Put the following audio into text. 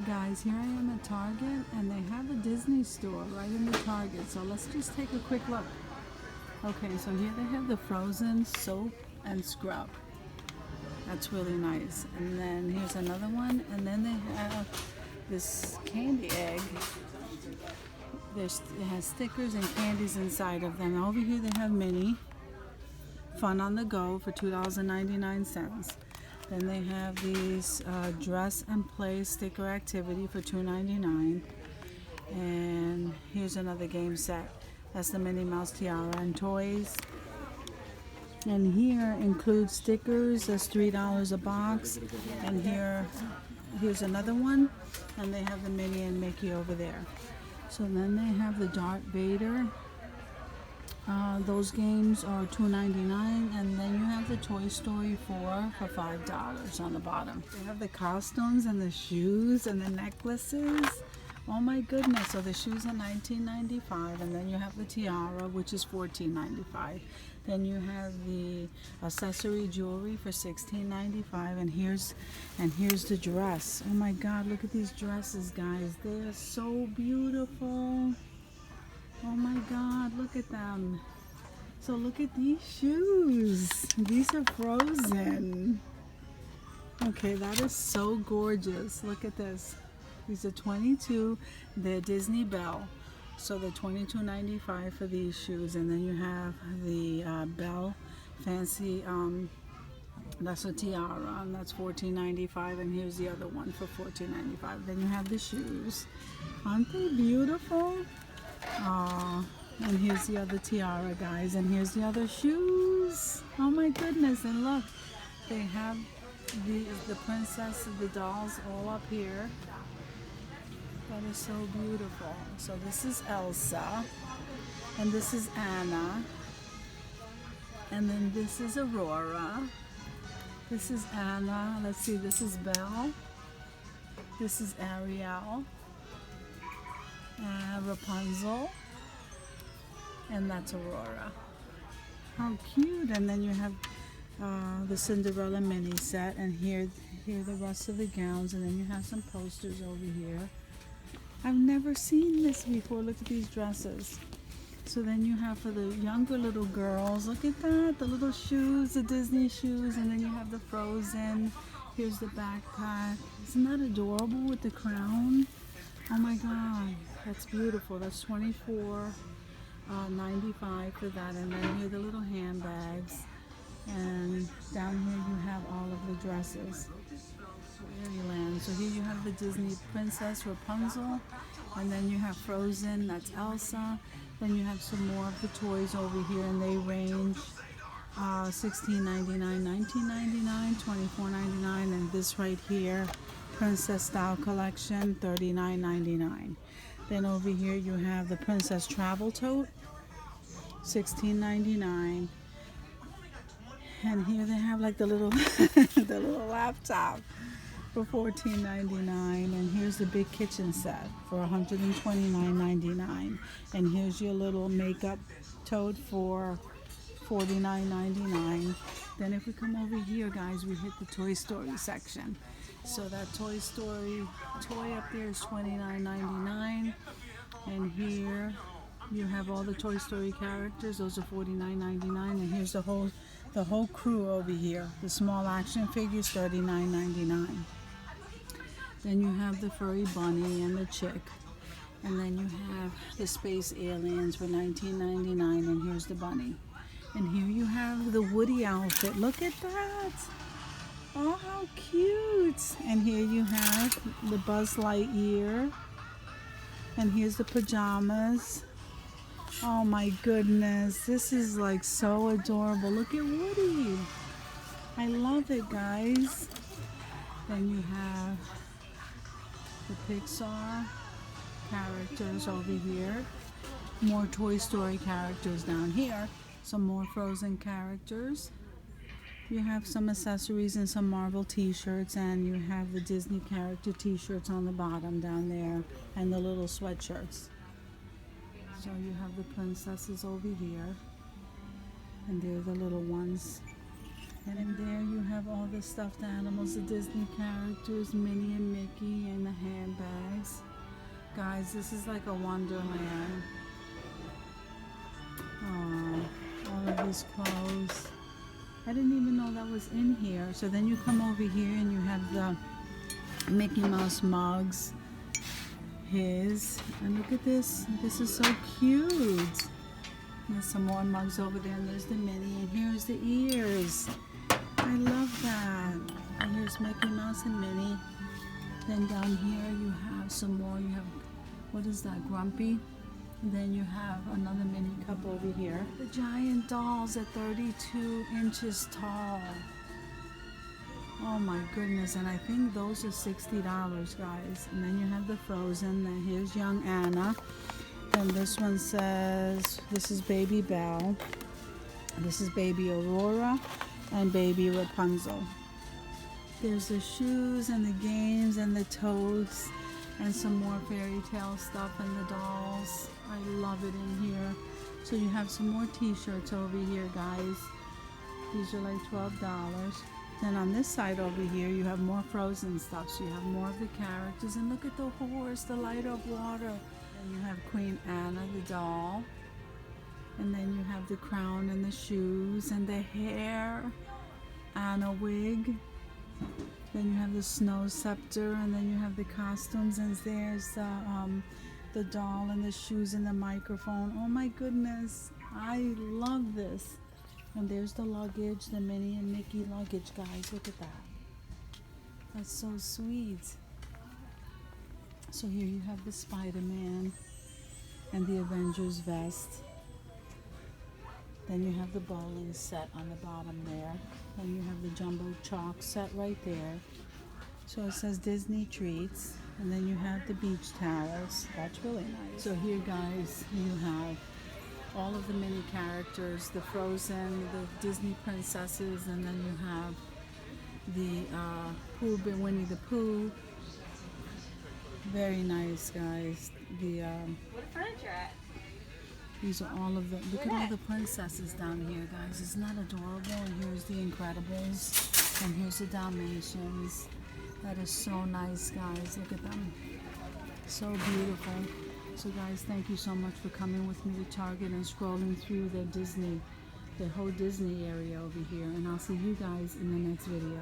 Guys, here I am at Target and they have a Disney store right in the Target. So let's just take a quick look. Okay, so here they have the frozen soap and scrub. That's really nice. And then here's another one. And then they have this candy egg. It has stickers and candies inside of them. Over here they have mini Fun on the Go for $2.99. Then they have these dress and play sticker activity for $2.99. And here's another game set. That's the Minnie Mouse tiara and toys. And here includes stickers. That's $3 a box. And here's another one. And they have the Minnie and Mickey over there. So then they have the Darth Vader. Those games are $2.99, and then you have the Toy Story 4 for $5 on the bottom. They have the costumes and the shoes and the necklaces. Oh my goodness! So the shoes are $19.95, and then you have the tiara, which is $14.95. Then you have the accessory jewelry for $16.95, and here's the dress. Oh my God! Look at these dresses, guys. They are so beautiful. Oh my God, look at them. So look at these shoes. These are frozen. Okay, that is so gorgeous. Look at this. These are 22. They're Disney Belle. So they're $22.95 for these shoes. And then you have the Belle Fancy, that's a tiara, and that's $14.95. And here's the other one for $14.95. Then you have the shoes. Aren't they beautiful? And here's the other tiara, guys, and here's the other shoes. Oh my goodness! And look, they have the princess, the dolls all up here. That is so beautiful. So this is Elsa, and this is Anna, and then this is Aurora. This is Anna. Let's see. This is Belle. This is Ariel. Rapunzel, and that's Aurora. How cute! And then you have the Cinderella mini set, and here are the rest of the gowns, and then you have some posters over here. I've never seen this before. Look at these dresses. So then you have for the younger little girls, look at that, the little shoes, the Disney shoes, and then you have the Frozen. Here's the backpack. Isn't that adorable with the crown? Oh my God, that's beautiful. That's $24.95 for that. And then here are the little handbags. And down here you have all of the dresses. Fairyland. So here you have the Disney Princess Rapunzel. And then you have Frozen, that's Elsa. Then you have some more of the toys over here, and they range $16.99, $19.99, $24.99, and this right here, Princess Style Collection, $39.99. Then over here you have the Princess Travel Tote, $16.99. And here they have like the little the little laptop for $14.99. And here's the big kitchen set for $129.99. And here's your little makeup tote for $49.99. Then if we come over here, guys, we hit the Toy Story section. So that Toy Story toy up there is $29.99. And here you have all the Toy Story characters. Those are $49.99. And here's the whole crew over here. The small action figures, $39.99. Then you have the furry bunny and the chick. And then you have the space aliens for $19.99. And here's the bunny. And here you have the Woody outfit. Look at that. Oh, how cute. And here you have the Buzz Lightyear. And here's the pajamas. Oh my goodness. This is like so adorable. Look at Woody. I love it, guys. Then you have the Pixar characters over here. More Toy Story characters down here. Some more Frozen characters. You have some accessories and some Marvel t-shirts, and you have the Disney character t-shirts on the bottom down there, and the little sweatshirts. So you have the princesses over here, and they're the little ones. And there you have all the stuffed animals, the Disney characters, Minnie and Mickey, and the handbags. Guys, this is like a wonderland. Oh, all of these clothes. I didn't even know that was in here. So then you come over here and you have the Mickey Mouse mugs. And look at this. This is so cute. There's some more mugs over there, and there's the Minnie, and here's the ears. I love that. And here's Mickey Mouse and Minnie. Then down here you have some more. You have, what is that, Grumpy? And then you have another mini cup over here. The giant dolls at 32 inches tall. Oh my goodness, and I think those are $60, guys. And then you have the Frozen. Then here's young Anna. And this one says, this is Baby Belle. This is Baby Aurora and Baby Rapunzel. There's the shoes and the games and the toads and some more fairy tale stuff and the dolls. I love it in here. So you have some more t-shirts over here, guys. These are like $12. Then on this side over here, you have more Frozen stuff. So you have more of the characters. And look at the horse, the light of water. And you have Queen Anna, the doll. And then you have the crown and the shoes and the hair. Anna wig. Then you have the snow scepter. And then you have the costumes. And there's the doll and the shoes and the microphone. Oh my goodness. I love this. And there's the luggage, the Minnie and Mickey luggage, guys. Look at that. That's so sweet. So here you have the Spider-Man and the Avengers vest. Then you have the bowling set on the bottom there. Then you have the jumbo chalk set right there. So it says Disney treats. And then you have the beach towels. That's really nice. So here, guys, you have all of the mini characters, the Frozen, the Disney princesses, and then you have the Winnie the Pooh. Very nice, guys. What furniture at? These are all of the, look at all the princesses down here, guys. Isn't that adorable? And here's the Incredibles, and here's the Dalmatians. That is so nice, guys. Look at them. So beautiful. So guys, thank you so much for coming with me to Target and scrolling through the whole Disney area over here. And I'll see you guys in the next video.